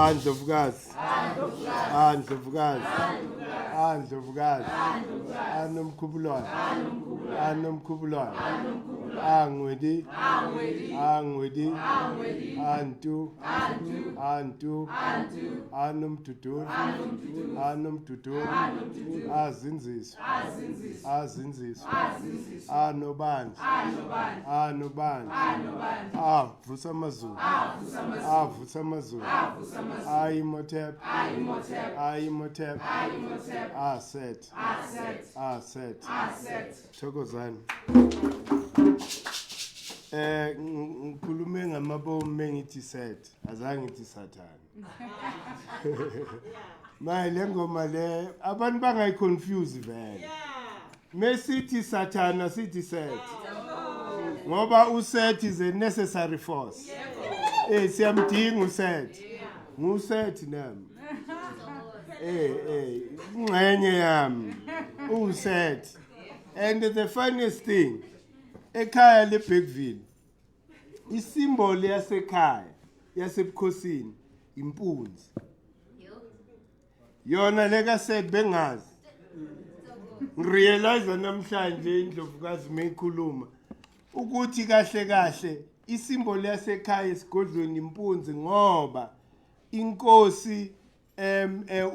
Andlovukazi. Andlovukazi. Andlovukazi. Anomkhubulwane. Anomkhubulwane. Angwedi. Angwedi. Antu. Antu. Anomdududu. Anomdududu. Azinziswa. Azinziswa. Anobanje. Anobanje. Avusa amazulu. Avusa amazulu. Ayimotep. Ayimotep. Aset. Aset. Thokozani. Ngikhulume ngamabomu mengithi set, azange ngithi sathane. Maye le ngoma le abantu bangayiconfuse vele. Mesithi sathana sithi set. Ngoba uset is a necessary force. Siyamdinga uset. Nguset nami. Ingxenye yami. Uset. And the funniest thing, ekhaya leBergville, isimboli yasekhaya, yasebukhosini, impunzi. Yona leka said bengazi. Ngirealize namhlanje Indlovukazi meyikhuluma ukuthi kahle kahle isimboli yasekhaya esigodlweni impunzi ngoba inkosi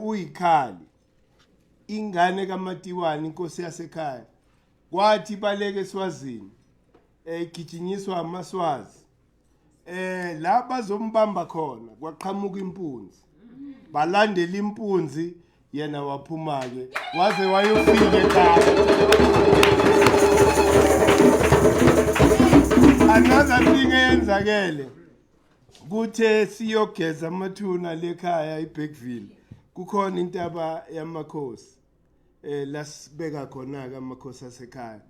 uyikhali. Ingane kaMatiwani inkosi yasekhaya. Kwathi baleke eSwazini. Gijinyiswa amaswazi. La bazombamba khona kwaqhamuka impunzi. Balandela impunzi yena waphuma ke waze wayofika ekhaya. Another thing eyenzakele kuthe siyogeza amathuna lekhaya eBergville. Kukhona intaba yamakhosi. Lasibeka khona ke amakhosi asekhaya.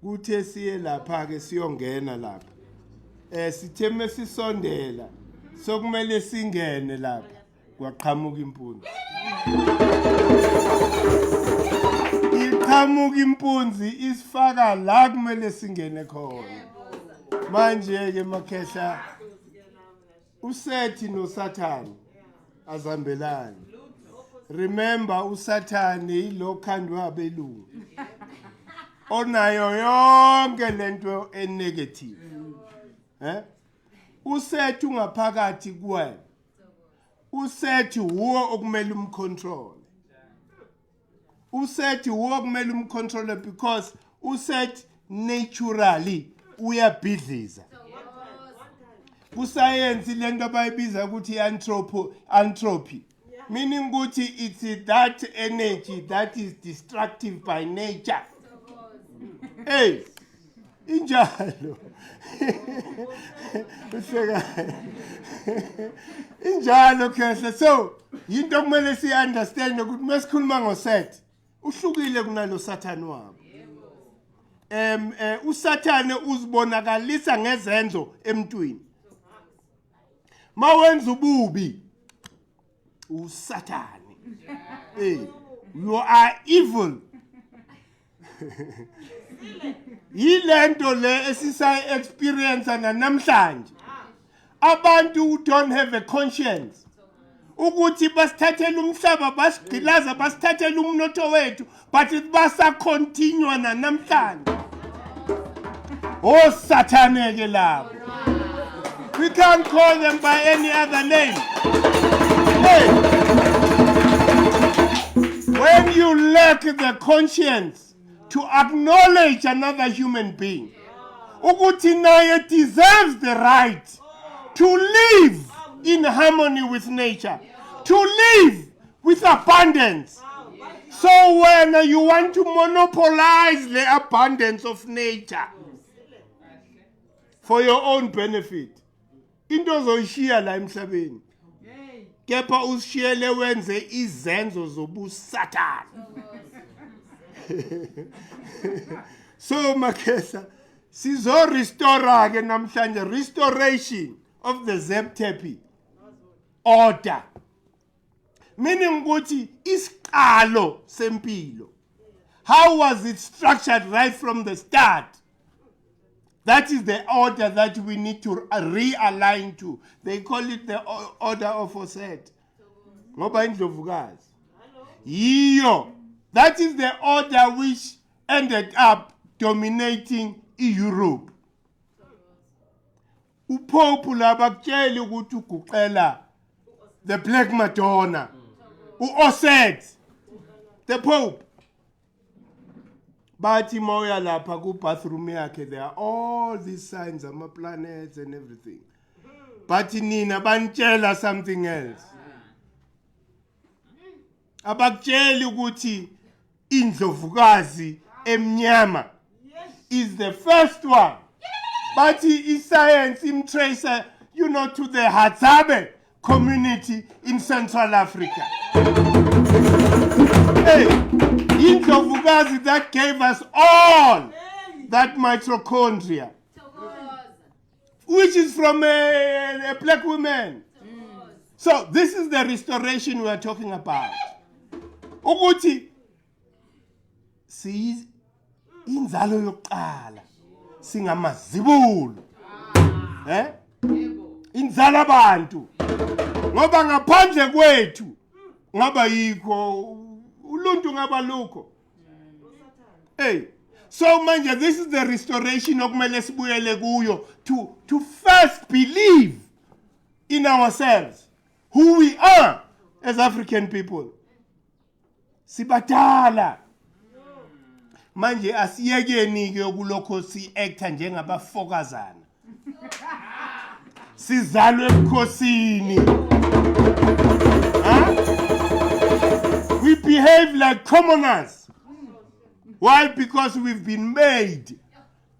Kuthe siye lapha ke siyongena lapha. Sitheme sisondela sokumele singene lapha kwaqhamuka impunzi. Iqhamuka impunzi isifaka la kumele singene khona. Manje ke Makhehla usethi noSathane azambelani. Remember uSathane ilo khandwa abelungu. Onayo yonke lento enegative. Usethi ungaphakathi kuwe. Usethi uwo okumele umcontrol. Usethi uwo okumele umcontrol because usethi naturally uyabhidliza. Kuscience lento abayibiza ukuthi entropy. Meaning ukuthi it's that energy that is destructive by nature. Hey, injalo. Injalo Khehla. So, yinto kumele si understand ukuthi mesikhuluma ngoset, uhlukile kunalo Sathane wabo. USathane uzibonakalisa ngezenzo emntwini. Mawenza ububi uSathane. You are evil. Yilento le esisa experience namhlanje. Abantu don't have a conscience. Ukuthi basithathela umhlaba basigqilaza basithathela umnotho wethu but basa continue namhlanje. Oh Sathane ke labo. We can't call them by any other name. Hey. When you lack the conscience to acknowledge another human being, ukuthi naye deserves the right to live in harmony with nature, to live with abundance. So when you want to monopolize the abundance of nature for your own benefit, into zoyishiya la emhlabeni. Kepha usishiyele wenze izenzo zobuSathane. So Makhehla sizo restore ke namhlanje restoration of the ZEP TEPI order. Meaning ukuthi isiqalo sempilo. How was it structured right from the start? That is the order that we need to realign to. They call it the order of Oset. ngoba indlovukazi yiyo. That is the order which ended up dominating Europe. Upope labakutshela ukuthi uguqela the Black Madonna, uOset, the Pope. Bathi moya lapha ku bathroom yakhe, there are all these signs, planets and everything. But nina banitshela something else. Abakutshela ukuthi indlovukazi emnyama is the first one. But science tracer, to the Hadzabe community in Central Africa. Hey, indlovukazi that gave us all that mitochondria, which is from a black woman. So this is the restoration we are talking about. Ukuthi si inzalo yokuqala singamazibulu. Inzala abantu. Ngoba ngaphandle kwethu ngaba yikho uluntu ngaba lukho. Hey, so manje this is the restoration okumele sibuyele kuyo, to first believe in ourselves, who we are as African people. Sibatala manje asiyekeni ke kulokho si-acta njengabafokazana. Sizalwe ebukhosini. We behave like commoners. Why? Because we've been made,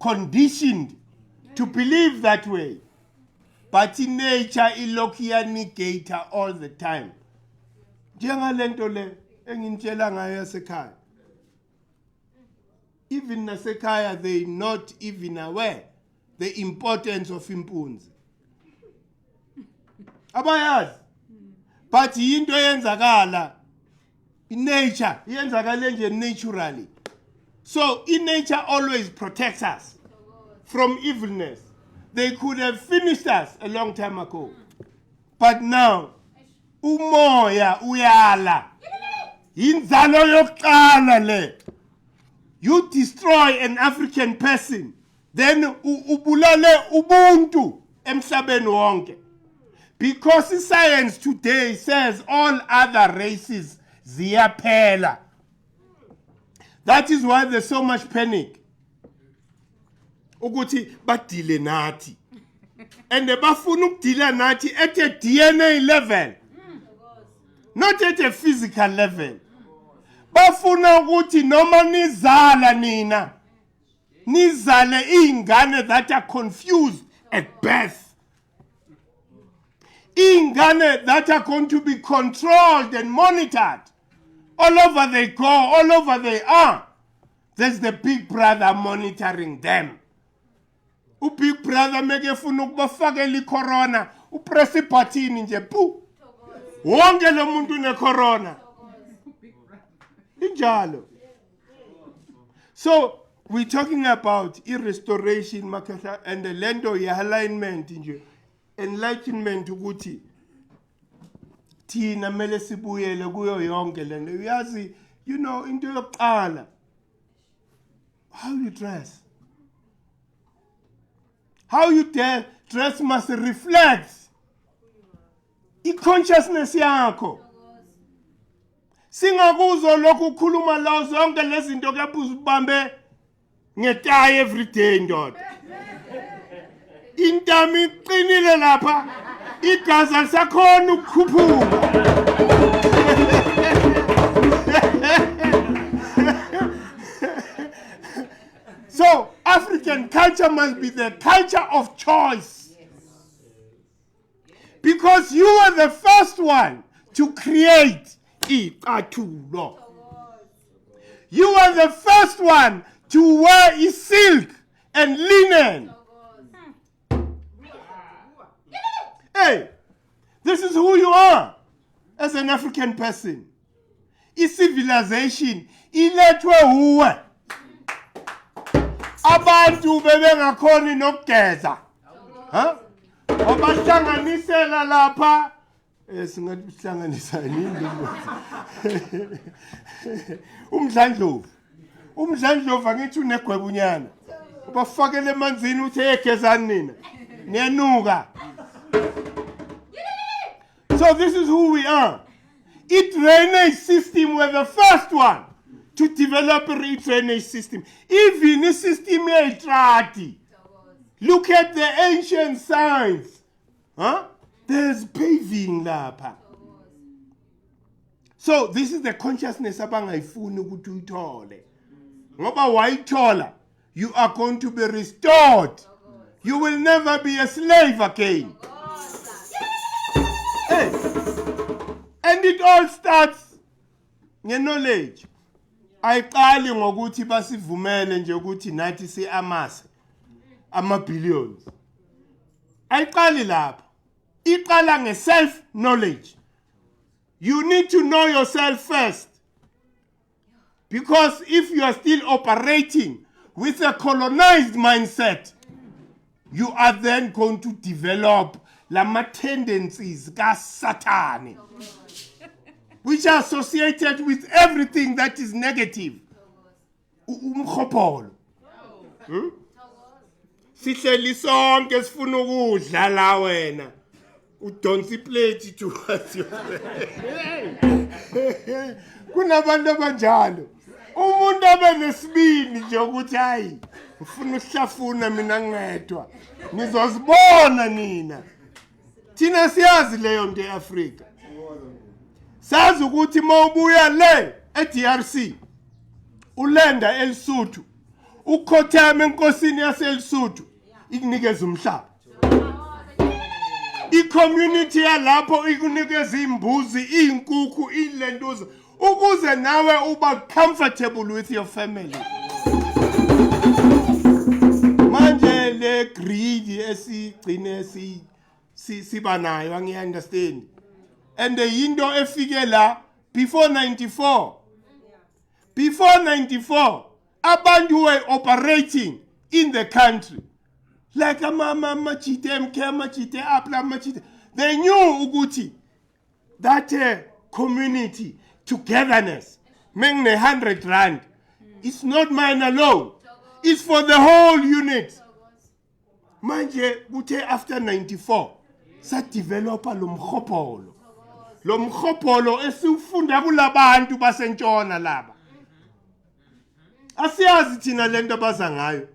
conditioned to believe that way. But in nature, ilokia negator all the time. Njengalento le engintshela ngayo yasekhaya. Even nasekhaya, they not even aware the importance of impunzi. Abayazi. But into yenzakala in nature, yenzakala nje naturally. So in nature always protects us from evilness. They could have finished us a long time ago. But now, umoya uyala. Inzalo yokuqala le. You destroy an African person, then ubulale ubuntu emhlabeni wonke. Because science today says all other races ziyaphela. That is why there's so much panic. Ukuthi badile nathi. And bafuna ukudila nathi at a DNA level. Not at a physical level. Bafuna ukuthi noma nizala nina, nizale ingane that are confused at birth. Ingane that are going to be controlled and monitored. All over they go, all over they are. There's the big brother monitoring them. Big brother megefuna ukubafakela icorona, upress ibutton nje pu. Wonke lo muntu ne corona. Injalo. So we're talking about restoration makatha and the land of alignment nje. Enlightenment ukuthi thina mele sibuyele kuyo yonke lento. Uyazi, into yokuqala, how you dress. How you dress must reflect i-consciousness yakho. Singakuzo lokhu ukhuluma la zonke lezi zinto kepha uzibambe ngetayi every day ndoda. Intami iqinile lapha, igazi alisakhona ukukhuphuka. So African culture must be the culture of choice. Because you were the first one to create iqathulo. You were the first one to wear silk and linen. Hey, this is who you are as an African person. Civilization ilethwe huwe. Abantu bebengakhoni nokugeza. Abahlanganisela lapha Singathi sihlanganisa yini umdlandlovu. Umdlandlovu angithi unegwebunyana. Ubafakele emanzini uthi egezani nina. Niyanuka. So this is who we are. I-drainage system were the first one to develop a drainage system. Even the system yetrati. Look at the ancient signs. Huh? There's paving lapha. So this is the consciousness abangayifuni ukuthi uyithole. Ngoba wayithola, you are going to be restored. You will never be a slave again. Hey. And it all starts nge-knowledge. Ayiqali ngokuthi basivumele nje ukuthi nathi si-amase ama-billions. Ayiqali lapho. Iqala nge-self-knowledge. You need to know yourself first. Because if you are still operating with a colonized mindset, you are then going to develop lama tendencies ka Satan, which are associated with everything that is negative. Umkhopolo. Sihleli sonke sifuna ukudla la wena. Udonsi plate towards yourself. Kunabantu abanjalo. Umuntu abenesibindi nje ukuthi hayi ufuna ukuhlafuna mina ngedwa. Nizozibona nina. Thina siyazi leyo nto eAfrika. Sazi ukuthi mawubuya le eDRC ulenda eLesotho ukhothama enkosini yaseLesotho ikunikeza umhlaba. I-community yalapho ikunikeza imbuzi, inkukhu, ilentuza ukuze nawe uba comfortable with your family. Manje le greed esigcine siba nayo angiunderstand. And the yinto efike la before 94. Before 94, abantu were operating in the country. Like a mama machite, mke machite, apla machite. They knew Uguti, that community togetherness, making 100 rand. It's not mine alone. It's for the whole unit. Manje, Gute after 94, sa developa lomkhopolo. Lomkhopolo esifunda kulabantu basentshona laba. Asiyazi thina lento baza ngayo.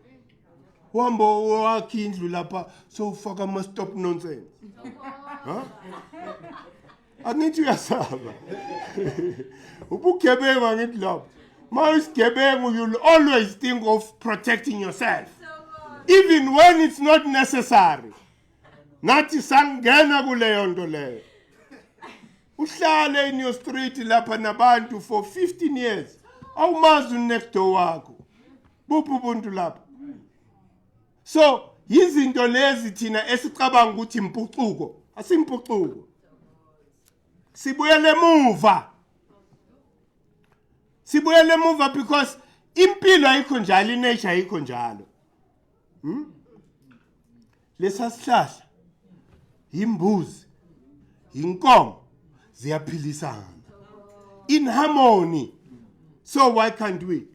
Wambo wakhe indlu lapha so ufaka ama stop nonsense. Huh? Angithi uyasaba. Ubugebengu angithi lapho. Mawusigebengu you'll always think of protecting yourself. Even when it's not necessary. Nathi sangena kuleyo nto leyo. Uhlale in your street lapha nabantu for 15 years. Awumazi next door wakho. Buphi ubuntu lapha. So, yizinto lezi thina esicabanga ukuthi impucuko, asimpucuko. Sibuyele emuva. Sibuyele emuva because impilo ayikho njalo, inature ayikho njalo. Lesasihlahla, imbuzi, inkomo, ziyaphilisana. In harmony. So why can't we?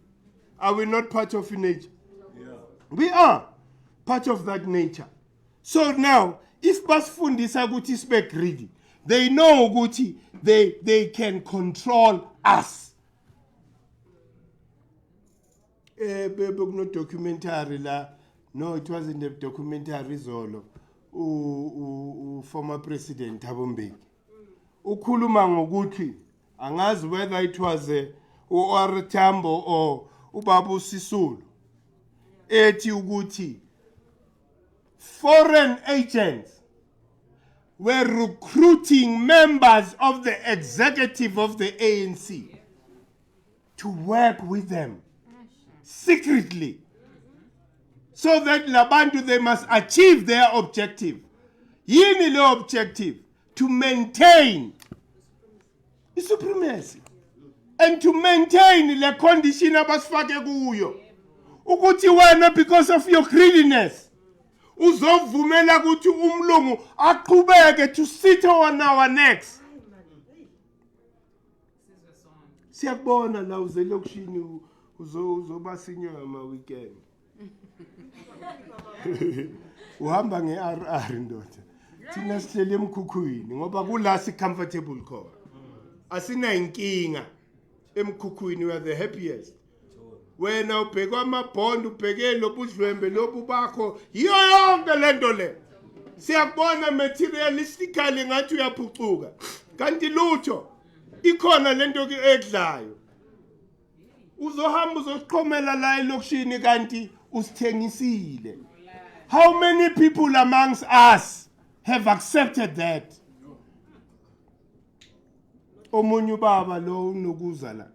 Are we not part of nature? Yeah. We are part of that nature. So now, if basifundisa ukuthi sibe greedy, they know ukuthi they can control us. No documentary la. No, it wasn't a documentary zolo. Former President Thabo Mbeki. Ukhuluma ngokuthi angazi whether it was or Tambo or Ubabu Sisulu. Ethi ukuthi foreign agents were recruiting members of the executive of the ANC to work with them secretly so that Labantu they must achieve their objective. Yini le objective? To maintain the supremacy and to maintain the condition abasifake kuyo. Ukuthi wena because of your greediness uzovumela ukuthi umlungu aqhubeke to sit on our necks. Siyakubona la uzelokishini uzoba sinyama weekend. Uhamba nge-RR ndoda. Thina sihlele emkhukhwini ngoba kula si comfortable khona. Asina inkinga emkhukhwini, we are the happiest. Wena ubheka amabhondo ubheke lobudlwembe lobu bakho yiyo yonke lento le. Siyakubona materialistically ngathi uyaphucuka. Kanti lutho ikhona lento ekudlayo. Uzohamba uzoqhomela la elokishini kanti usithengisile. How many people amongst us have accepted that? Omunye baba lo unokuza la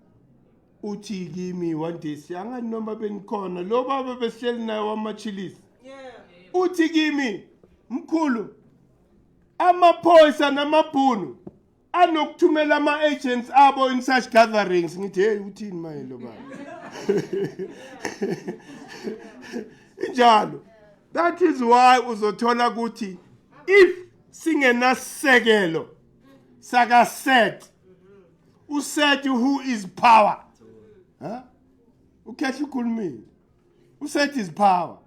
uthi kimi one day siyangani noma benikhona lo baba besihleli naye wamachilisi. Uthi kimi Mkhulu amaphoyisa namabhunu anokuthumela ama-agents abo in such gatherings. Ngithi hey uthini maye lo baba? Injalo. That is why uzothola ukuthi if singenasekelo saka set uset who is power. Huh? Ukhetha ukhulumile. Uset is power.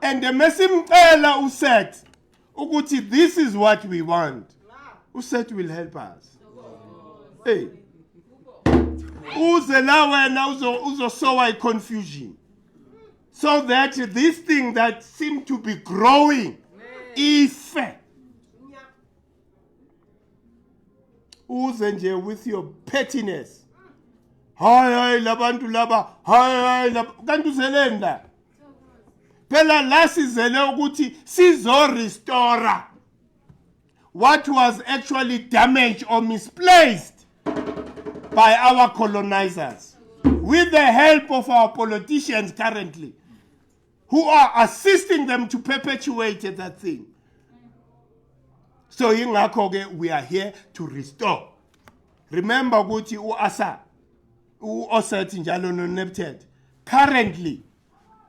And the mesimcela uset ukuthi this is what we want. Uset will help us. Hey. Uze la wena uzosowa confusion. So that this thing that seemed to be growing is uze nje with your pettiness. Hayi labantu laba, hayi kanti uzelenda. Phela la sizele ukuthi sizo restore what was actually damaged or misplaced by our colonizers with the help of our politicians currently who are assisting them to perpetuate that thing. So ingakho-ke we are here to restore. Remember ukuthi uAsa uOset njalo noNebted currently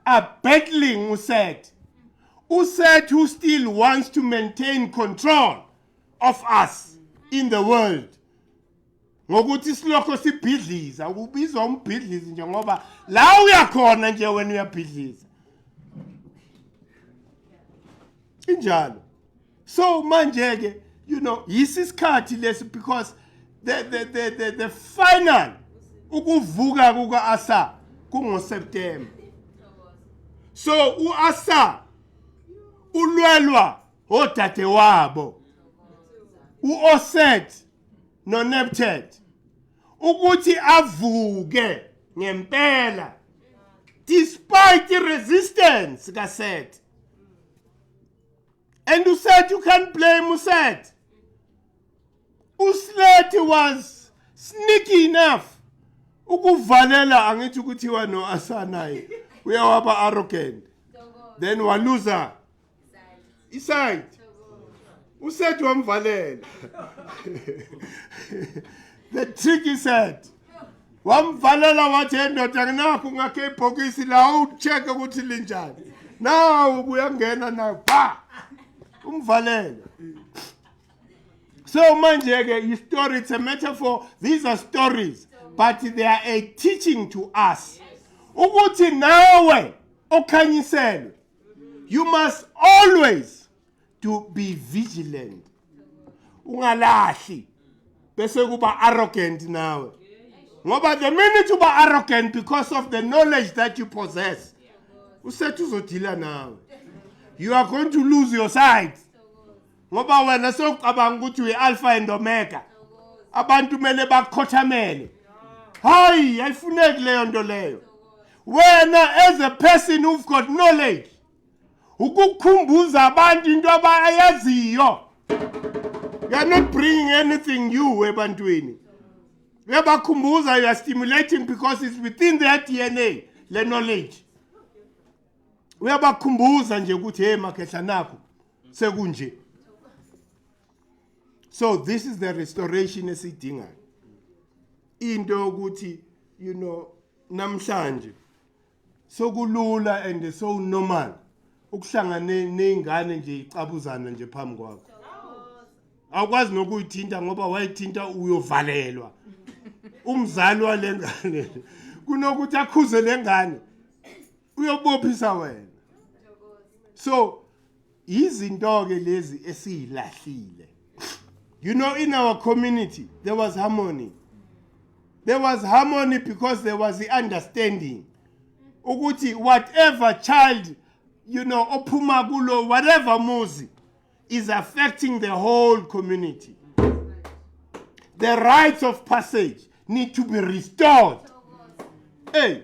are battling uSet who still wants to maintain control of us in the world. Ngokuthi silokho sibhidliza ukubizwa umbhidlizi nje ngoba la uyakhona nje wena uyabhidliza. Injalo. So manje ke yisisikhathi lesi because the final ukuvuka kukaAsa kungoSeptember. So uAsa ulwelwa odade wabo uOset noNebted ukuthi avuke ngempela despite the resistance kaSet. And uSet, you can't blame uSet. uSlet was sneaky enough ukuvalela angithi ukuthiwa noAsa naye uyawaba arrogant then waluza iside uSet wamvalela. The tricky said wamvalela wathi endoda nakho ngakhe ibhokisi la ucheck ukuthi linjani now uyangena na ba umvalela. So manje ke story, it's a metaphor, these are stories but they are a teaching to us ukuthi nawe okhanyiselwe you must always to be vigilant. Ungalahli bese kuba arrogant nawe. Ngoba the minute you are arrogant because of the knowledge that you possess, uSet uzodila nawe. You are going to lose your sight. Ngoba wena socabanga ukuthi uyialpha and omega. Abantu mele bakhothamele. Hayi, ayifuneki leyo nto leyo. Wena as a person who've got knowledge, ukukhumbuza abantu into abayaziyo. You are not bringing anything new ebantwini. Uyabakhumbuza, you are stimulating because it's within their DNA, the knowledge. Uyabakhumbuza nje ukuthi hey makhehla nakho sekunje. So this is the restoration esidingayo. Into ukuthi namhlanje sokulula and so normal ukuhlangana nezingane nje icabuzana nje phambi kwakho. Awukwazi nokuyithinta ngoba wayithinta uyovalelwa. Umzali walengane kunokuthi akhuze lengane uyobophisa wena. So izinto ke lezi esilahlile. You know, in our community there was harmony. There was harmony because there was the understanding. Ukuthi whatever child, you know, ophuma kulo whatever muzi is affecting the whole community. The rites of passage need to be restored. Hey,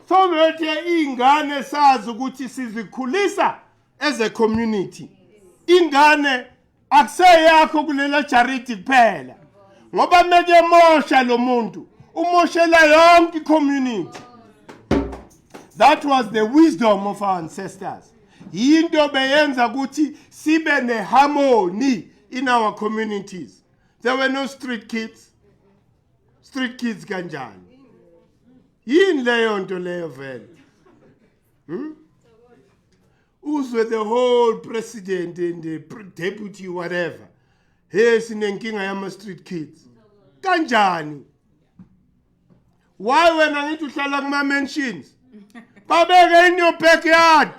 so that ingane sazi ukuthi sizikhulisa as a community. Ingane akuseyakho kulela charity kuphela. Ngoba meke mosha lo muntu, umoshela yonke community. That was the wisdom of our ancestors. Yinto beyenza ukuthi sibe ne harmony in our communities. There were no street kids. Street kids kanjani. Yini leyo nto leyo vele. Uzwe the whole president and the deputy whatever. Hey sinenkinga yama street kids. Kanjani. Why when I need to hlala kuma mansions? Babeke in your backyard.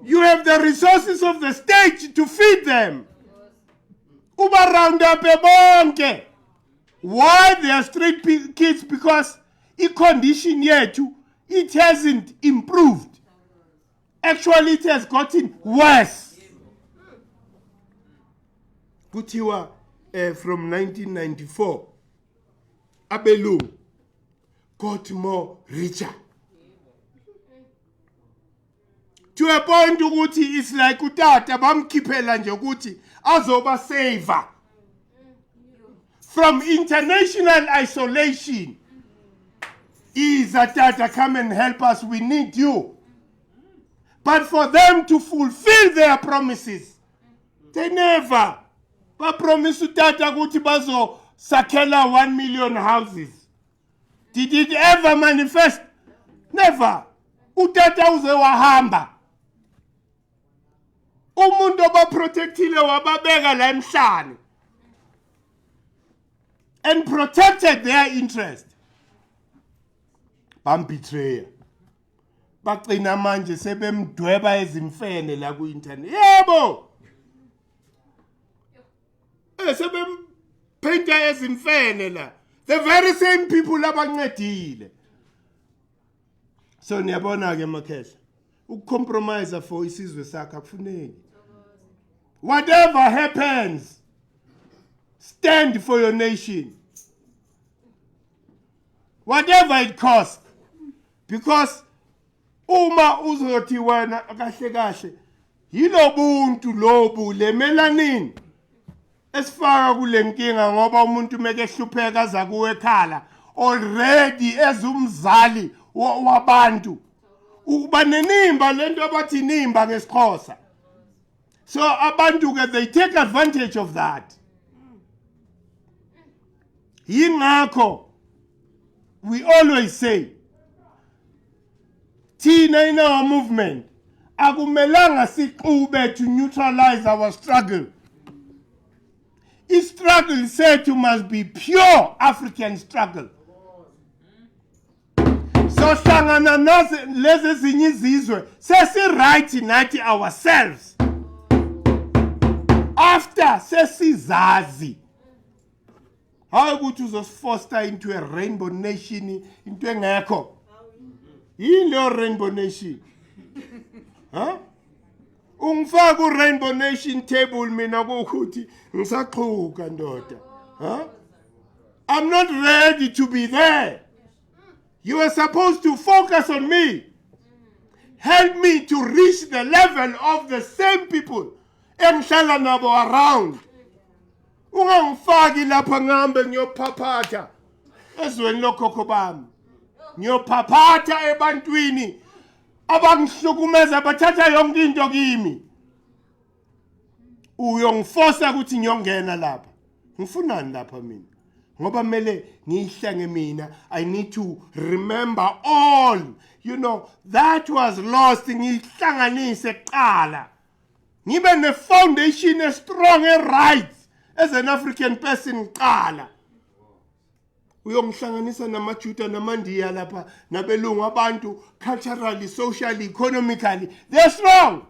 You have the resources of the state to feed them. Uba round up bonke. Why they are street kids? Because the condition yet it hasn't improved. Actually, it has gotten worse. Kuthiwa from 1994, Abelung got more richer. To a point ukuthi it's like utata bamkhiphela nje ukuthi azoba saver from international isolation. Is a tata, come and help us, we need you. But for them to fulfill their promises, they never. But promise utata ukuthi bazo sakela 1 million houses. Did it ever manifest? Never. Utata uze wahamba. Umuntu obaprotectile wababeka la emhlane and protected their interest. Bambetray. Baqina manje sebemdweba ezimfene la ku internet. Yebo. Sebemphenta ezimfene la. The very same people abancedile. So niyabona ke makhehla. Ucompromise for isizwe sakhe akufuneki. Whatever happens, stand for your nation. Whatever it costs. Because uma uzothi wena kahle kahle yilobuntu lobu lemelanini esifaka kulenkinga ngoba umuntu meke hlupheka za kuwe ekhala already ezumzali wabantu uba nenimba lento abathi nimba ngesikhosa. So abantu ke they take advantage of that. Yingakho we always say Tina in our movement akumelanga siqhube to neutralize our struggle. Its struggle said you must be pure African struggle. So hlangana nazo lezi ezinye izizwe sesi-right nathi ourselves. After sesizazi. How ukuthi uzosifoster into a rainbow nation into engekho? Yini lo rainbow nation? Huh? Ungifaka u-rainbow nation table mina ukuthi ngisaqhuka ndoda. Huh? I'm not ready to be there. You are supposed to focus on me. Help me to reach the level of the same people engihlala nabo around. Ungangifaki lapha ngihambe ngiyophaphata ezweni lokhokho bami. Ngiyophaphata ebantwini abangihlukumeza bathatha yonke into kimi. Uyongiforsa ukuthi ngiyongena lapha. Ngifunani lapha mina? Ngoba mele ngihlange mina, I need to remember all. You know, that was lost. Ngihlanganise kuqala. Ngibe ne foundation as strong and right as an African person kuqala. Uyongihlanganisa namaJuda namaNdiya lapha nabelungu abantu culturally, socially, economically. They're strong.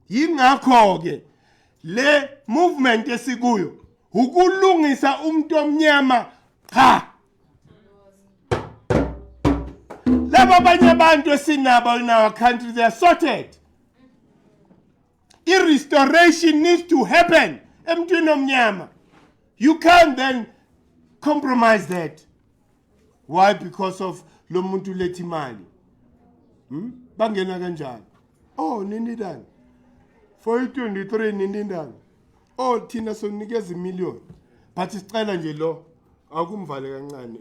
Yingakho ke le movement esikuyo ukulungisa umuntu omnyama cha. Laba abanye abantu esinabo in our country, they are sorted. Restoration needs to happen. Emntwini omnyama. You can't then compromise that. Why? Because of lo muntu lethi imali. Bangena kanjani? Oh, nindidani. For 23 nindidani. Oh, thina sonikeza million. But isicela nje lo akumvale kancane.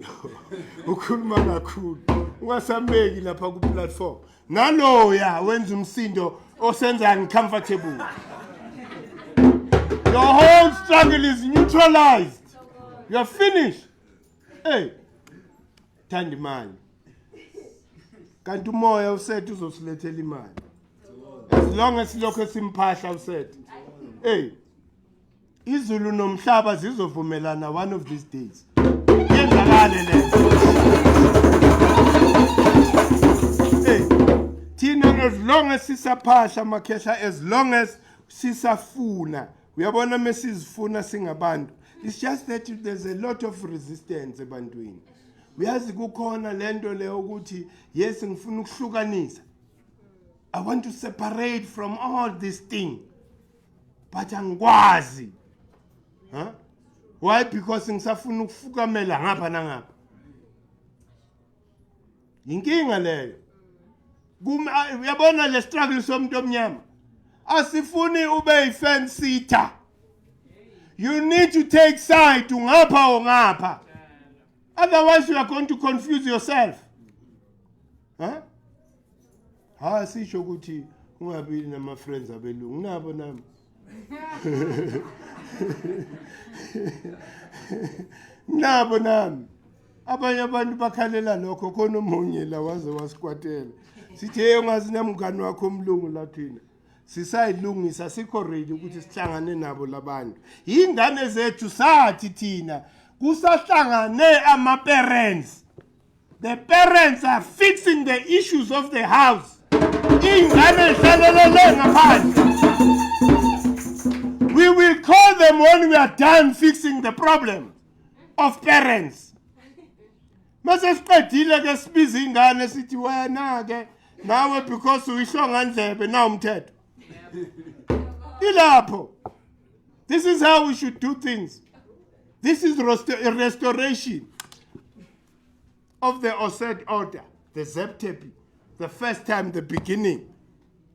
Ukhuluma kakhulu. Ungasambeki lapha ku platform. Naloya wenza umsindo osenza uncomfortable. Your whole struggle is neutralized. You're finished. Hey, thanda imali. Kanti umoya usethe uzosilethela imali. As long as lokho simphahla usethe. Hey, izulu nomhlaba zizovumelana one of these days. Yenzakale lento. Hey, thina as long as sisaphahla makhehla, as long as sisafuna, uyabona mesizifuna singabantu. It's just that there's a lot of resistance ebantwini. Uyazi kukhona lento le ukuthi yes ngifuna ukuhlukanisa. I want to separate from all this thing. But angikwazi. Huh? Why? Because ngisafuna ukufukamela ngapha nangapha. Inkinga leyo. Uyabona le struggle somuntu omnyama. Asifuni ube yi-fence sitter. You need to take side ungapha or ngapha. Otherwise you are going to confuse yourself. Huh? Sisho ukuthi ungabi nama friends abelungu nabo nami. Nabo nami. Abanye abantu bakhalela lokho khona umunye la waze wasikwatela. Sithi hey ungazi namngani wakho omlungu la thina. Sisayilungisa sikho ready ukuthi sihlangane nabo labantu. Ingane zethu sathi thina kusahlangane ama parents. The parents are fixing the issues of the house. Ingane hlalelele ngaphandle. We will call them when we are done fixing the problem of parents. Mase siqedile ke sibiza ingane sithi wena ke nawe because uyihlonga ndlebe na umthetho. Ilapho. This is how we should do things. This is restoration of the Osset order, the ZEP TEPI, the first time, the beginning.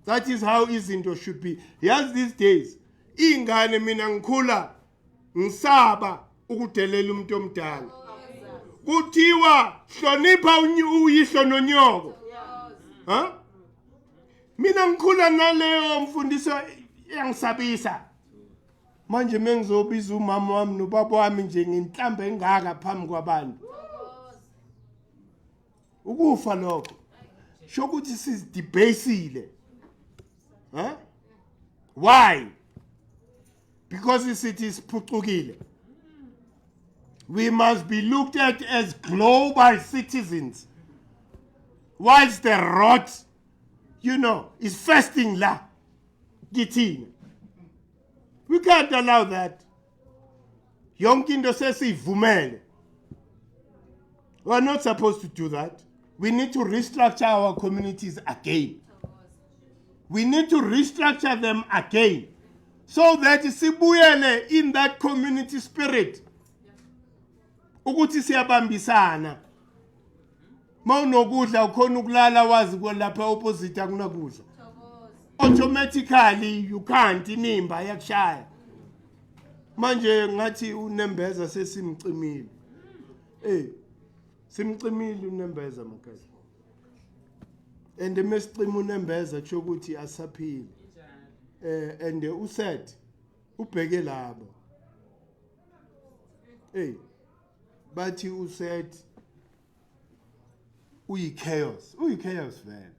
That is how izinto should be. Yes, these days, ingane mina ngikhula ngisaba ukudelela umuntu omdala. Kuthiwa hlonipha uyihlo nonyoko. Huh? Mina ngikhula naleyo mfundiso yangisabisa. Manje mengizobiza umama wami nobaba wami nje nginhlambe engaka phambi kwabantu. Ukufa lokho. Shokuthi sizidebasile. Huh? Why? Because it is phucukile. We must be looked at as global citizens. Whilst the rot, you know, is fasting la. Githina. We can't allow that. Yonke into sesivumele. We are not supposed to do that. We need to restructure our communities again. We need to restructure them again. So that sibuyele in that community spirit. Ukuthi siyabambisana. Mawunokudla ukhona ukulala wazi kwelapha opposite akunakudla. Automatically you can't inimba yakushaya. Manje ngathi uNembeza sesimcimile. Simcimile uNembeza makazi. And mesicima uNembeza kusho ukuthi asaphile. And usaid ubheke labo. Hey, but you said, we chaos. We chaos, man.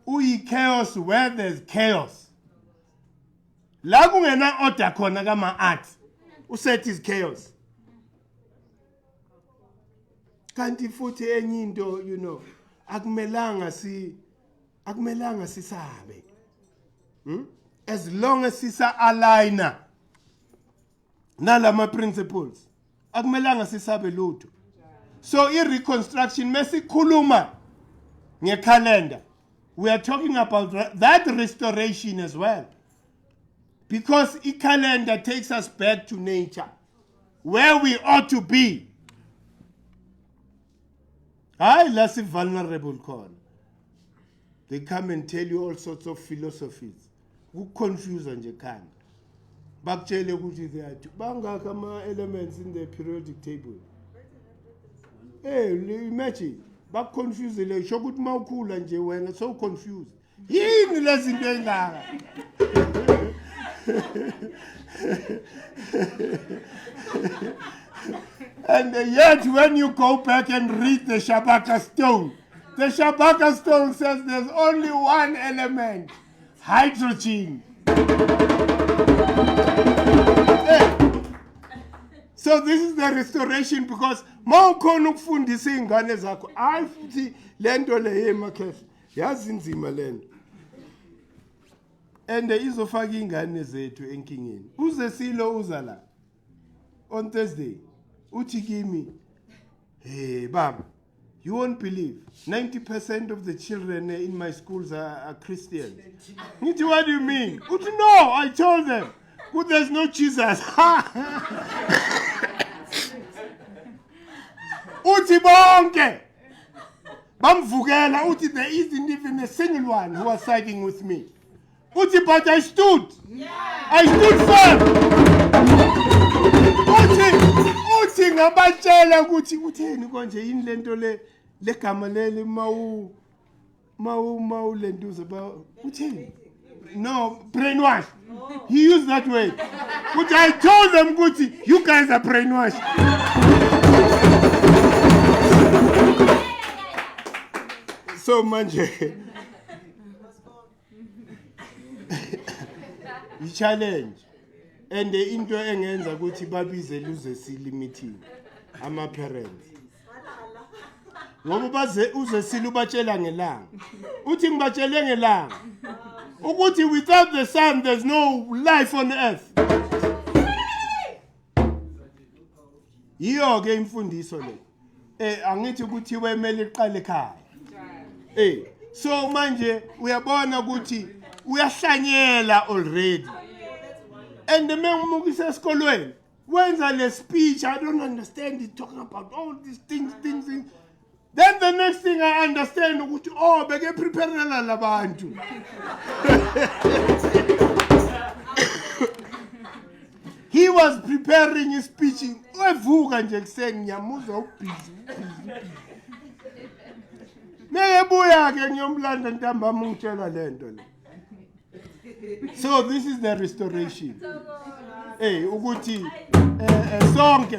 We chaos where there's chaos. La kungena order khona kama art. Uset is chaos. Kanti futhi enye into, you know, akumelanga sisabe. As long as sisa aligner nalama principles, akumelanga sisabe lutho. So i-reconstruction mesikhuluma nge-calendar, we are talking about that restoration as well. Because i-calendar takes us back to nature, where we ought to be. Hayi la si vulnerable khona. They come and tell you all sorts of philosophies. Confuse nje khanda. Bakutshele ukuthi there are bangaka ama elements in the periodic table. Hey, imagine. Confuse le sho ukuthi mawukhula nje wena so confused. Yini lezi zinto engaka? And yet when you go back and read the Shabaka stone says there's only one element, hydrogen. So this is the restoration, because mawukhona ukufundisa izingane zakho ayifuthi lento le emakhehla yazi inzima lento. And izofaka ingane zethu enkingeni. Uze silo uza la on Thursday. Uthi kimi, hey Baba, you won't believe 90% of the children in my schools are Christians. Uthi, what do you mean? Uthi, no, I told them. But there's no Jesus. Uthi bonke bamvukela. Uthi, there isn't even a single one who was siding with me. Uthi, but I stood. Yeah. I stood firm. Uthi ngabatshela ukuthi utheni konje yini lento le legama leli mawu lentuza ba utheni. No, brainwash. He used that word. But I told them, Guti, you guys are brainwashed. So manje. The challenge. And the into engenza ukuthi babize luze silimithini ama parents. Ngoba baze uze silubatshela ngelanga. Uthi ngibatshele ngelanga. Ukuthi without the sun there's no life on earth. Yiyo ke imfundiso le. Angithi ukuthi wemele iqale ekhaya. So manje uyabona ukuthi uyahlanyela already. And the man mukisa esikolweni wenza le speech, I don't understand it, talking about all these things. Then the next thing I understand ukuthi beke preparela labantu. He was preparing his speech. Wevuka nje kuseni ngiyamuzwa ubhizi. Meyebuya ke ngiyomlanda ntambama ngitshela lento le. So this is the restoration. Uguti, sonke,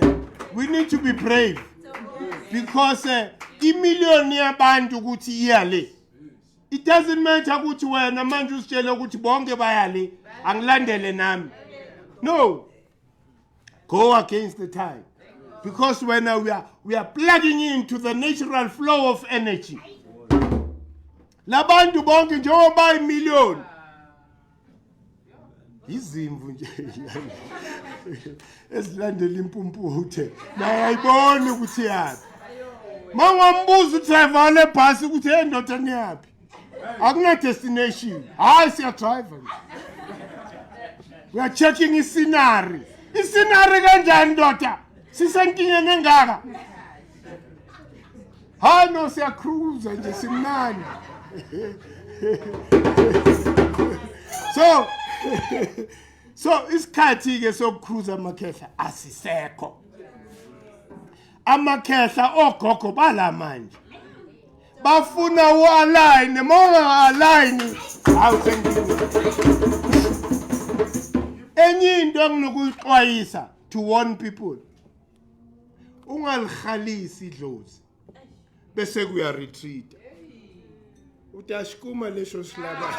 we need to be brave, because million yabantu ukuthi iyale. It doesn't matter ukuthi wena manje usitshela ukuthi bonke bayale angilandele nami. No, go against the tide, because when we are plugging into the natural flow of energy. Labantu bonke njengoba imillion. Izimvu nje esilandela impumputhe bayayibona ukuthi yapi. Mangwambuza udriver le bus ukuthi endoda niyapi. Akuna destination. Hayi siya driver. We are checking iscenery. Iscenery kanjani ndoda? Sisenkingeni engaka. Hayi no siya cruise nje simnani. So isikhathi ke sokucruise amakhehla asisekho. Amakhehla ogogo bala manje bafuna ualign, monga align awusengini. Enye into enginokuxwayisa to warn people ungalikhalisi idlozi bese kuya retreat utashikuma lesho silaba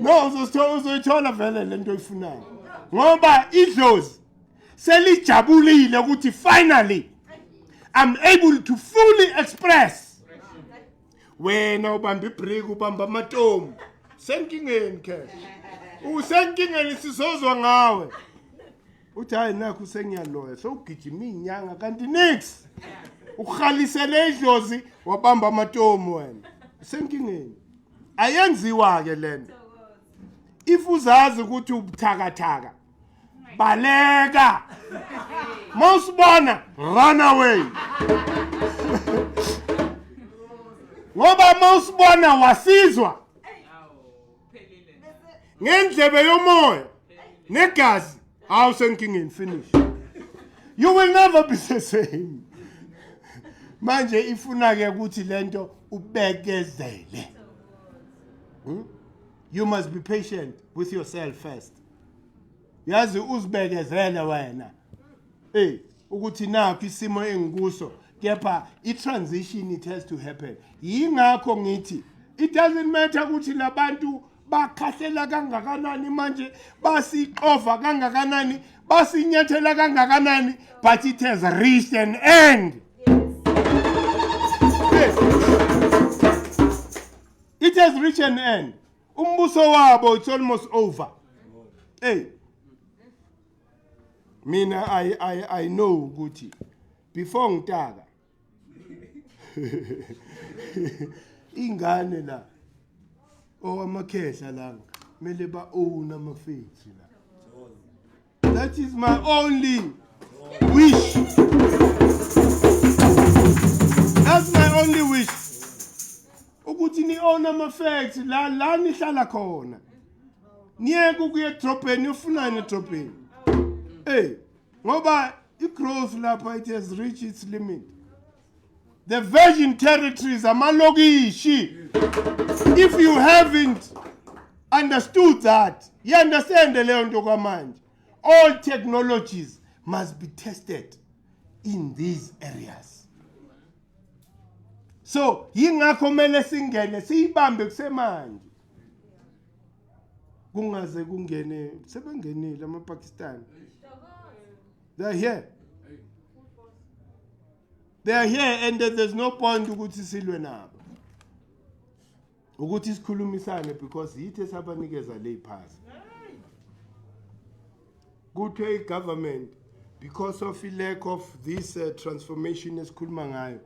no uzoyithola vele lento oyifunayo ngoba idlozi selijabulile ukuthi finally I'm able to fully express wena ubamba ibreak ubamba amatomu senkingeni cash usenkingeni sizozwa ngawe uthi hayi nakho usengiyaloya so ugijima inyanga kanti nix ukhalisele idlozi wabamba amatomu wena usenkingeni ayenziwa ke lento if uzazi ukuthi ubuthakathaka baleka mawusibona run away ngoba mawusibona wasizwa ngendlebe yomoya negazi awusenkingeni finish you will never be the same manje ifuna ke ukuthi lento ubekezele you must be patient with yourself first yazi uzibekezele wena ukuthi nakho isimo engikuso kepha i-transition it has to happen yingakho ngithi it doesn't matter ukuthi labantu bakhahlela kangakanani manje basiqova kangakanani basinyathela kangakanani but it has reached an end it has reached an end umbuso wabo it's almost over mina I know ukuthi before ngitaka ingane la owamakhehla la mele ba own amafethi la that is my only wish that's my only wish ukuthi ni own amafethi la nihlala khona niyeke ukuya edropeni ufunani edropeni ngoba i-growth lapha it has reached its limit the virgin territories amalokishi if you haven't understood that you understand leyo nto kwamanje all technologies must be tested in these areas so yingakho mele singene siyibambe kusemanje kungaze kungene sebengenile amaPakistan they're here and there's no point ukuthi silwe nabo ukuthi sikhulumisane because yithi esabanikeza le pass kuthe i-government because of the lack of this transformation esikhuluma ngayo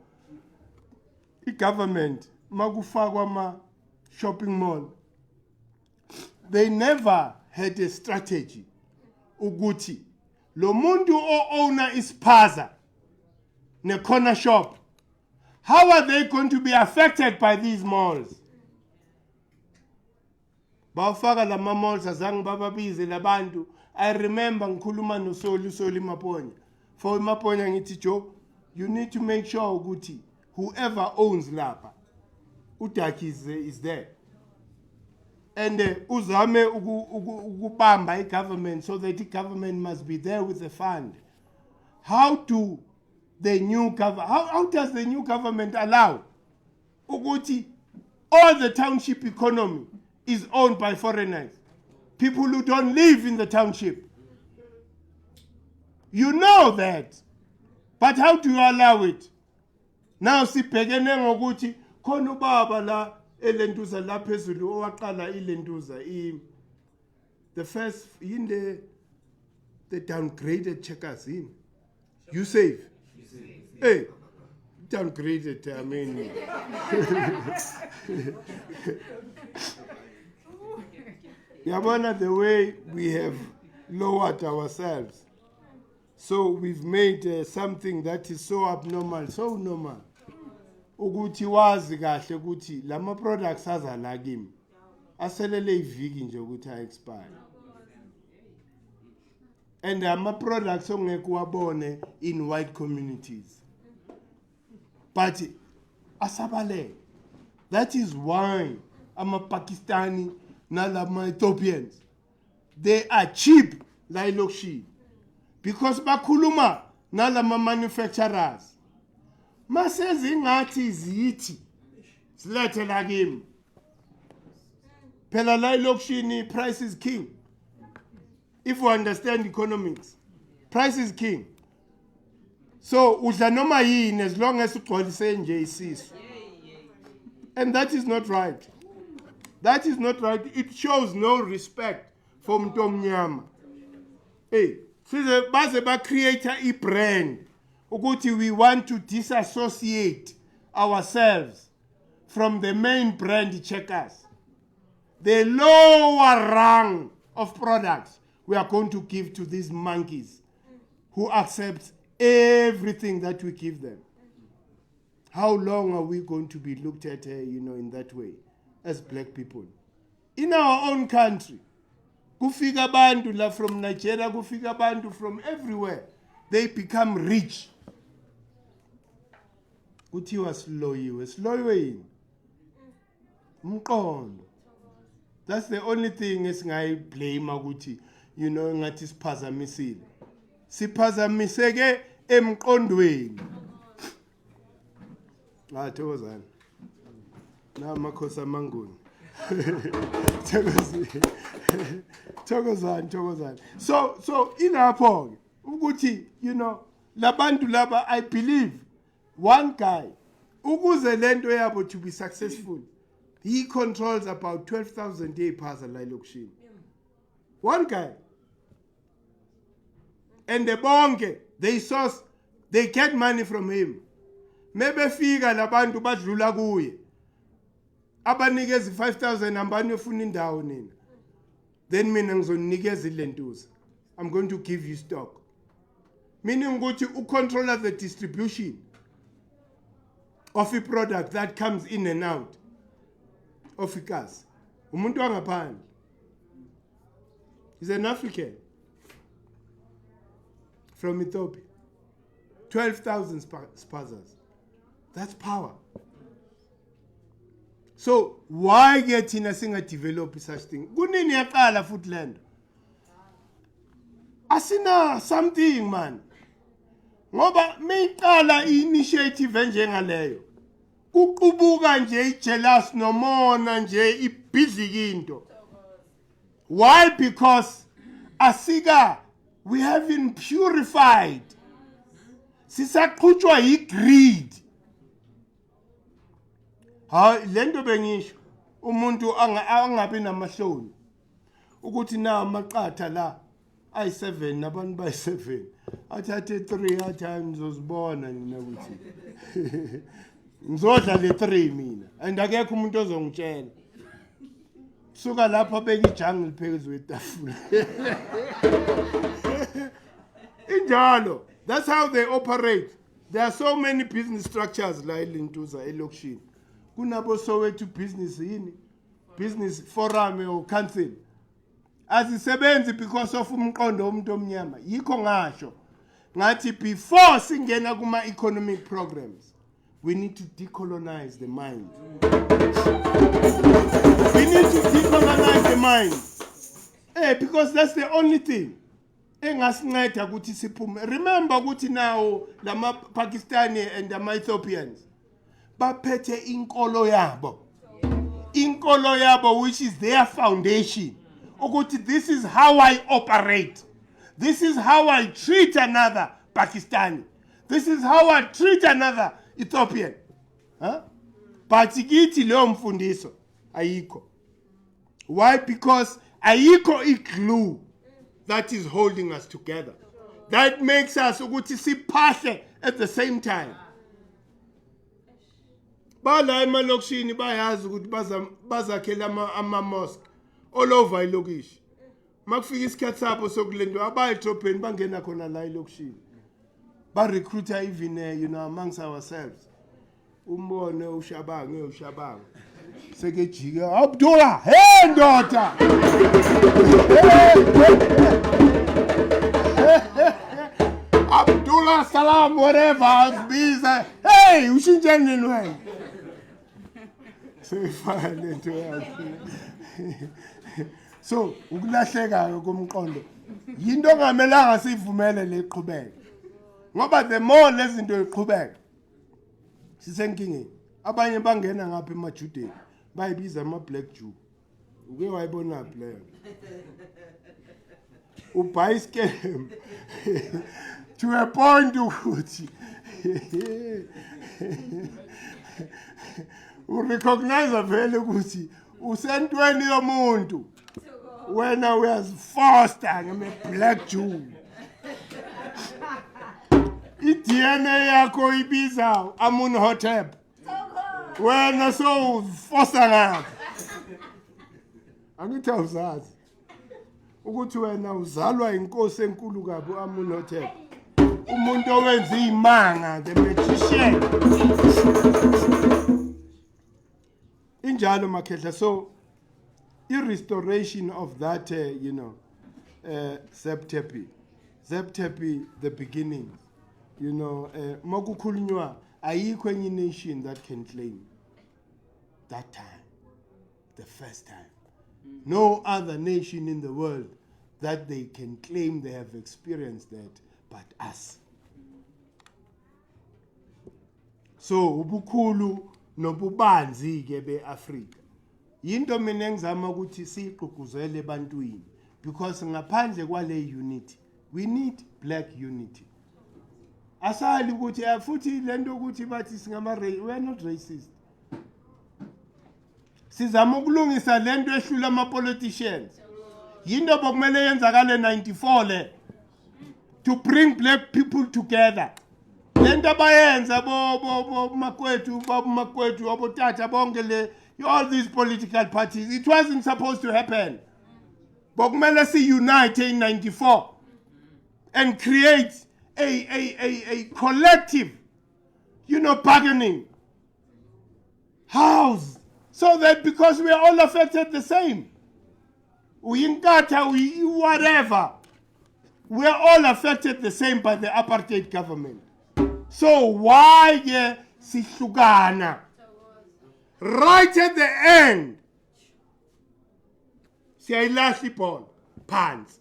i-government makufakwa ama-shopping mall they never had a strategy ukuthi lo muntu o-owner ispaza ne-corner shop how are they going to be affected by these malls bawufaka lama malls azange bababize labantu I remember ngikhuluma nosoli Maponya for Maponya ngithi Joe you need to make sure ukuthi whoever owns lapha udaki is there and uzame ukubamba i-government so that the government must be there with the fund how does the new government allow ukuthi all the township economy is owned by foreigners people who don't live in the township you know that but how do you allow it now sibhekene ngokuthi khona ubaba la elentuza la phezulu owaqala ilentuza the first in the downgraded checkers in you save downgraded I mean yabona the way we have lowered ourselves so we've made something that is so abnormal so normal ukuthi wazi kahle ukuthi lama products azala kimi aselele iviki nje ukuthi expire and ama products ongeke wabone in white communities but asabale that is why ama Pakistani nalama Ethiopians they are cheap la elokishini because bakhuluma nalama manufacturers masezi ngathi izithi silethe la kimi phela la elokishini price is king. If you understand economics, price is king. So udla noma yini as long as ugcwalise nje isisu. And that is not right. That is not right. It shows no respect for umuntu omnyama. Hey, size baze ba create a brand ukuthi we want to disassociate ourselves from the main brand checkers. The lower rung of products we are going to give to these monkeys who accept everything that we give them. How long are we going to be looked at, in that way as black people? In our own country, kufika bantu la from Nigeria, kufika bantu from everywhere. They become rich. Kuthiwa siloyiwe. Siloyiwe yini? Mqondo. That's the only thing esingayi blame ukuthi, ngathi siphazamisile. Siphazamiseke emqondweni. Thokozani. Na makhosi amanguni. Thokozani. So ilapho ukuthi, labantu laba, I believe one guy ukuze lento yabo to be successful, he controls about 12,000 acres la elokishini. One guy. And the bonke, they get money from him. Maybe fika labantu badlula kuye. Abanikeza 5,000 ambani ufuna indawo nina. Then mina ngizonikeza ilentuza. I'm going to give you stock. Meaning ukuthi control the distribution of a product that comes in and out of gas. Umuntu wangaphandle. He's an African from Ethiopia. 12,000 spazas. That's power. So why get in a single develop such thing? Kunini yaqala futhi lento. Asina something man. Ngoba meyiqala initiative enjengaleyo. Kuqubuka nje ijealous nomona nje ibhidlika into. Why? Because asika we have been purified. Sisaqhutshwa igreed. Lento bengisho umuntu angabi namahloni ukuthi na amaqatha la ay7 nabantu bay7 athathe 3 athi ngizozibona nina ukuthi ngizodla le 3 mina and akekho umuntu ozongitshela suka lapha beka ijungle phezu kwetafula injalo. That's how they operate. There are so many business structures la elintuza elokishini. Kunabo Soweto business yini, business forum or council azisebenzi because of umqondo womuntu omnyama. Yikho ngasho ngathi before singena kuma economic programs we need to decolonize the mind. We need to decolonize the mind. Because that's the only thing engasinceda ukuthi siphume. Remember ukuthi now lama Pakistani and the Ethiopians baphethe inkolo yabo. Inkolo yabo, which is their foundation. Ukuthi this is how I operate. This is how I treat another Pakistani. This is how I treat another Ethiopian. But ikithi leyo mfundiso ayikho. Why? Because ayikho iglue that is holding us together. That makes us ukuthi siphahle at the same time. Bala emalokishini bayazi ukuthi bazakhela ama-mosque all over ilokishi. Makufika isikhathi sabo sokulendwa abayedrobheni bangena khona la ilokishini. Ba-recruiter even amongst ourselves. Umbone ushabanga. Sekejika, Abdullah, hey ndoda! Abdullah, salam, whatever, busy. Hey, ushinjani nwe? So ukulahleka komqondo yinto ongamelanga sivumele leqhubeke ngoba the more lezinto iqhubeka sisenkingeni abanye bangena ngapha emajudeni bayibiza ama-black Jew uke wayibona leyo ubuy scam to a point ukuthi urecognize vele ukuthi usentweni yomuntu wena uyazifoster ngeme-black Jew i-DNA yakho ibiza Amunhotep wena so uzifoster ngapha angithi awuzazi ukuthi wena uzalwa inkosi enkulu kabi Amunhotep umuntu owenza imanga the magician injalo makhehla so i-restoration of that ZEP the beginning makukhulunywa ayikho enye nation that can claim that time the first time no other nation in the world that they can claim they have experienced that but us. So ubukhulu nobubanzi ke beAfrika yinto mina engizama ukuthi siqhuguzele ebantwini because ngaphandle kwale unity we need black unity asali ukuthi futhi lento ukuthi bathi singama we are not racist sizama ukulungisa lento ehlula ama politicians yinto bokumele yenzakale 94 le to bring black people together lento abayenza bo makwethu abotata bonke le all these political parties it wasn't supposed to happen bokumele si unite in 94 and create a collective bargaining house so that because we are all affected the same uyinkatha whatever we are all affected the same by the apartheid government. So why sihlukana? Right at the end, siyayilahla ibhola phansi.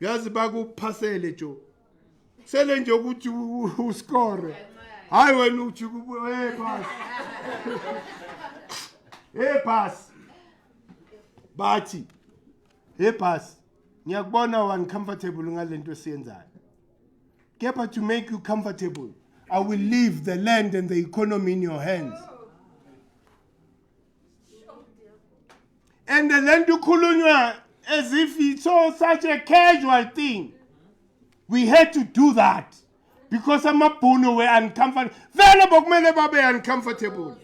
Yazi bakuphasele jo. Sele nje ukuthi uscore. Hayi wena uthi hey pass. Hey pass. Bathi. Hey pass. Ngiyakubona uncomfortable ngalento esiyenzayo. Kepha to make you comfortable, I will leave the land and the economy in your hands. And the land ukhulunywa as if it's such a casual thing. We had to do that because amabhunu were uncomfortable. Vele bokumele babe uncomfortable.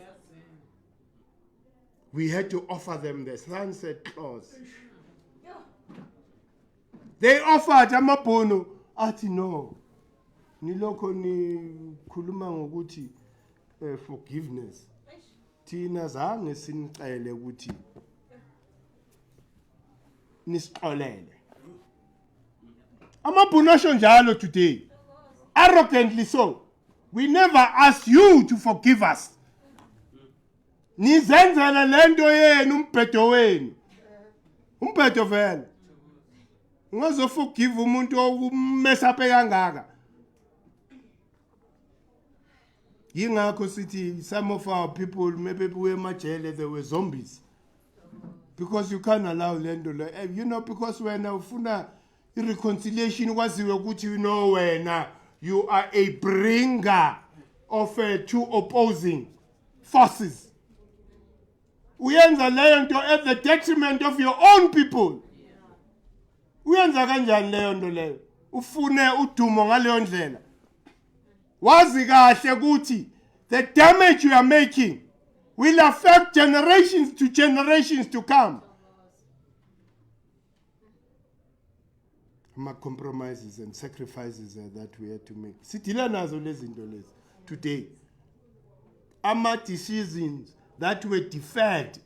We had to offer them the sunset clause. They offered amabhunu athi no. Niloko ni khuluma ngokuthi forgiveness. Thina zange sinicele ukuthi nisixolele. Amabhunu asho njalo today. Arrogantly so. We never asked you to forgive us. Nizenzela lento yenu umbhedo wenu. Umbhedo vele. Ungazo forgive umuntu okumesaphe kangaka. Yingakho sithi some of our people maybe we emajele they were zombies. Because you can't allow lendo because when ufuna reconciliation kwaziwe ukuthi wena you are a bringer of two opposing forces. Uyenza leyo nto at the detriment of your own people. Uyenza kanjani leyo nto leyo? Ufune udumo ngaleyo ndlela. Wazi kahle ukuthi the damage you are making will affect generations to come. Compromises and sacrifices that we had to make. Sitila nazo lezinto lezi today. Ama decisions that were deferred.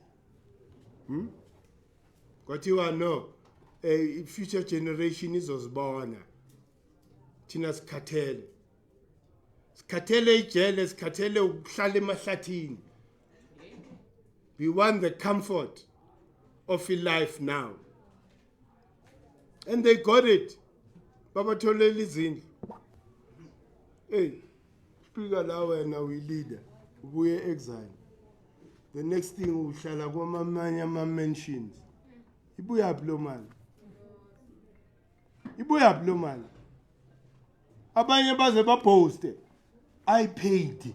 Kwathiwa no, a future generation izosibona. Thina sikhathele. Sikhathele ijele, sikhathele ukuhlala emahlathini. We want the comfort of a life now. And they got it. Baba Toleli Zin. Hey, speaker now and now we leader. We exile. The next thing we shall have one mentions. Ibuya Bloman. Ibuya Bloman. Abanye baze posted. I paid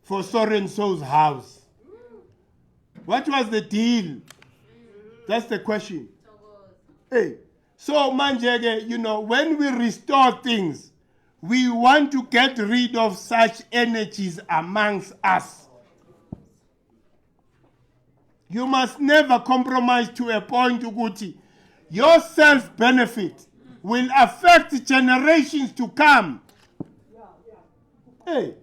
for so-and-so's house. What was the deal? That's the question. Hey, so Manjege, you know, when we restore things, we want to get rid of such energies amongst us. You must never compromise to a point, Uguti. Your self-benefit will affect generations to come. Hey.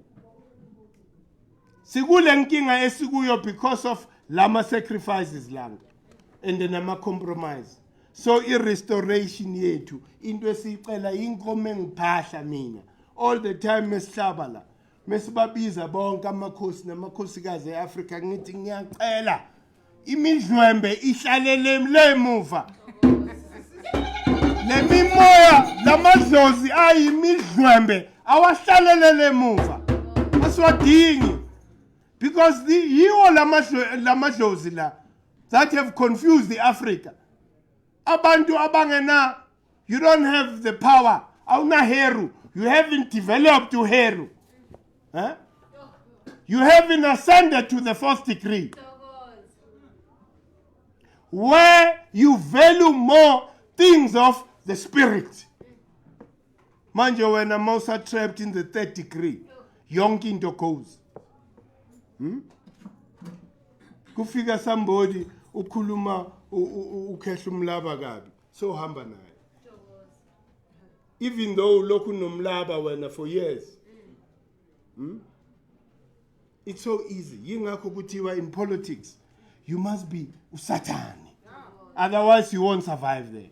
Sigule nkinga esikuyo because of lama sacrifices lang and then nama compromise. So restoration yethu into esicela inkomo engiphahla mina all the time mesihlaba la mesibabiza bonke amakhosi namakhosikazi eAfrika ngithi ngiyacela imidlwembe ihlalele lemuva lemimoya lamadlozi ayimidlwembe awahlalele lemuva aswadingi because the yiwo lamadlozi la that have confused the Africa. Abantu abangena, you don't have the power. Awuna heru. You haven't developed to heru. Huh? You haven't ascended to the fourth degree. Where you value more things of the spirit. Manje when I'm also trapped in the third degree. Yonke into goes. Kufika somebody ukhuluma ukhehla umlaba kabi so hamba naye even though lokhu nomlaba wena for years it's so easy yingakho kuthiwa in politics you must be usatani otherwise you won't survive there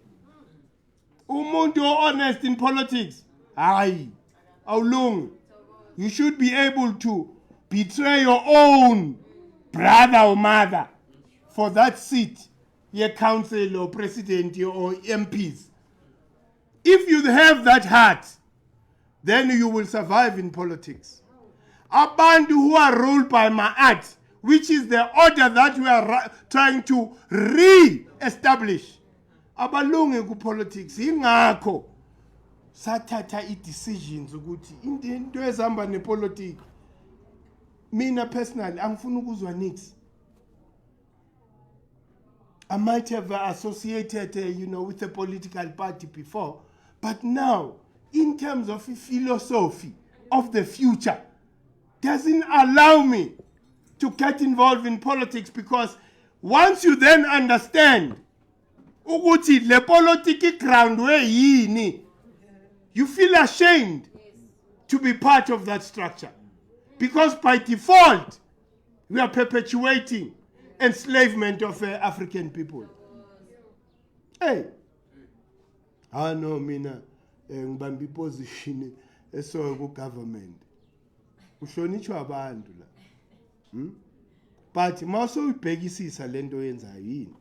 umuntu honest in politics hayi awulungi you should be able to betray your own brother or mother for that seat, your council or president or MPs. If you have that heart, then you will survive in politics. Abantu who are ruled by Ma'at, which is the order that we are trying to re-establish. Abalunge ku politics, ingakho sathatha i-decisions ukuthi into ezihamba nepolitiki. Mina personally, angifuni ukuzwa nix. I might have associated, with a political party before, but now, in terms of philosophy of the future, doesn't allow me to get involved in politics because once you then understand, ukuthi le politiki ground where yini, you feel ashamed to be part of that structure. Because by default, we are perpetuating enslavement of African people. Hey, I know mina ngibambi position eso ku government. Uhlonitshwa abantu la. But mase ubhekisisa lento yenzayo yini.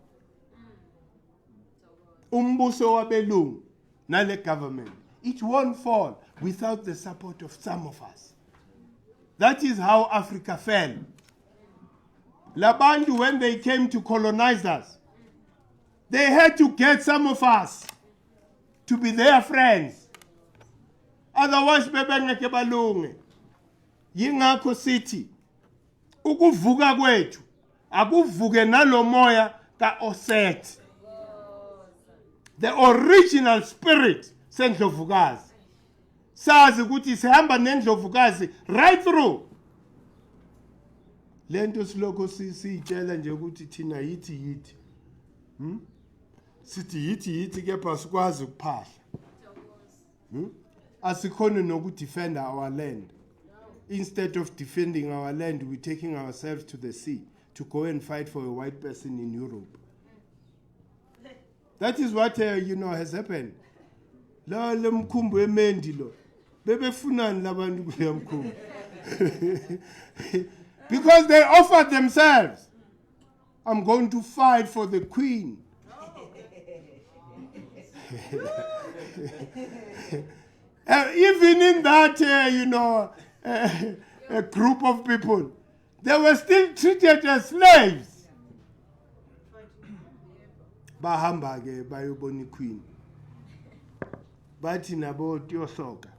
Umbuso wabelungu nale government, it won't fall without the support of some of us. That is how Africa fell. Labantu, when they came to colonize us, they had to get some of us to be their friends. Otherwise, bebengeke balunge. Yingakho sithi, ukuvuka kwethu, akuvuke nalo moya ka Oset. The original spirit sendlovukazi. Sazi ukuthi sihamba nendlovukazi right through. Lento siloko sitshela nje ukuthi thina yithi. Sithi yithi kepha sikwazi ukuphahla. Asikhona nokudefend our land. Instead of defending our land, we're taking ourselves to the sea to go and fight for a white person in Europe. That is what has happened. La lemkhumbu emendi lo. Bebefunani labantu kule mkhumbu. Because they offered themselves. I'm going to fight for the queen. Even in that, a group of people, they were still treated as slaves. Bahamba ke bayobona iqueen. Bathi nabo Tiosoka,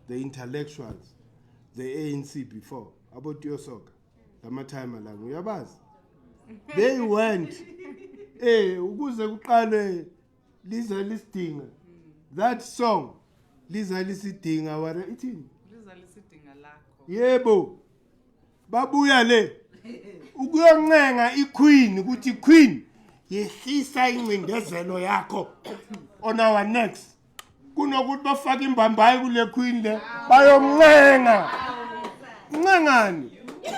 the intellectuals, the ANC before, about Tiosoka, lamatime alangu uyabazi. They went, ukuze kuqale liza lisidinga. That song, liza lisidinga wara ithini? Liza lisidinga lakho. Yebo. Babuya le. Ukuyoncenga iqueen ukuthi queen yehlisa incindezelo yakho on our necks. Kunokuthi bafaka imbambayi kule queen le bayomncenga. Ncengani?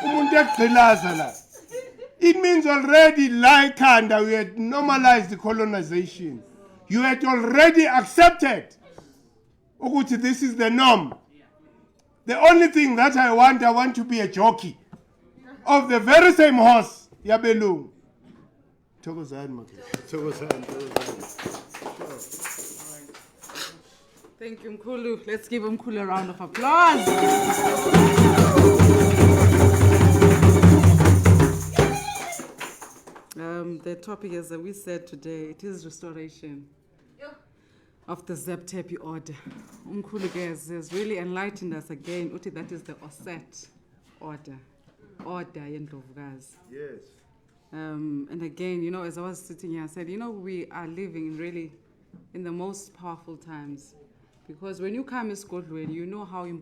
Umuntu egqilaza la. It means already like and we had normalized the colonization. You had already accepted ukuthi this is the norm. The only thing that I want to be a jockey of the very same horse, Yabelung. Thank you, Mkhulu. Let's give Mkhulu a round of applause. The topic, as we said today, it is restoration of the ZEP TEPI order. Mkhulu has really enlightened us again. Uti, that is the OSET order yendlovukazi. Yes. And again, as I was sitting here, I said, we are living really in the most powerful times. Because when you come to Scotland, you know how important